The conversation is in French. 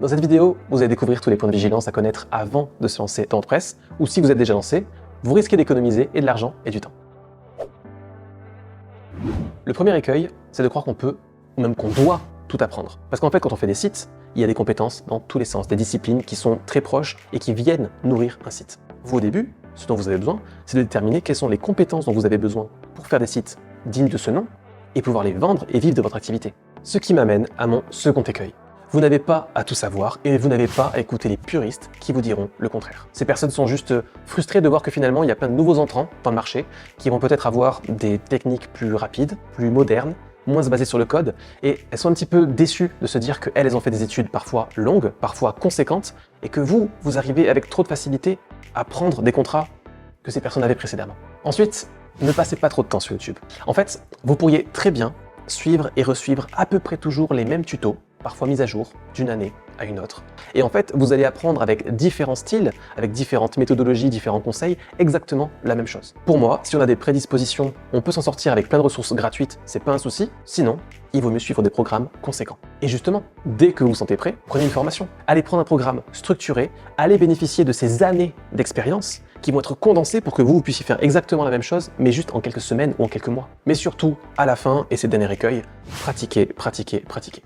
Dans cette vidéo, vous allez découvrir tous les points de vigilance à connaître avant de se lancer dans WordPress, ou si vous êtes déjà lancé, vous risquez d'économiser et de l'argent et du temps. Le premier écueil, c'est de croire qu'on peut, ou même qu'on doit, tout apprendre. Parce qu'en fait, quand on fait des sites, il y a des compétences dans tous les sens, des disciplines qui sont très proches et qui viennent nourrir un site. Vous, au début, ce dont vous avez besoin, c'est de déterminer quelles sont les compétences dont vous avez besoin pour faire des sites dignes de ce nom et pouvoir les vendre et vivre de votre activité. Ce qui m'amène à mon second écueil. Vous n'avez pas à tout savoir et vous n'avez pas à écouter les puristes qui vous diront le contraire. Ces personnes sont juste frustrées de voir que finalement il y a plein de nouveaux entrants dans le marché qui vont peut-être avoir des techniques plus rapides, plus modernes, moins basées sur le code, et elles sont un petit peu déçues de se dire qu'elles ont fait des études parfois longues, parfois conséquentes, et que vous arrivez avec trop de facilité à prendre des contrats que ces personnes avaient précédemment. Ensuite, ne passez pas trop de temps sur YouTube. En fait, vous pourriez très bien suivre et resuivre à peu près toujours les mêmes tutos, parfois mis à jour d'une année à une autre. Et en fait, vous allez apprendre avec différents styles, avec différentes méthodologies, différents conseils, exactement la même chose. Pour moi, si on a des prédispositions, on peut s'en sortir avec plein de ressources gratuites, c'est pas un souci. Sinon, il vaut mieux suivre des programmes conséquents. Et justement, dès que vous vous sentez prêt, prenez une formation. Allez prendre un programme structuré, allez bénéficier de ces années d'expérience qui vont être condensées pour que vous puissiez faire exactement la même chose, mais juste en quelques semaines ou en quelques mois. Mais surtout, à la fin, et c'est le dernier écueil, pratiquez, pratiquez, pratiquez.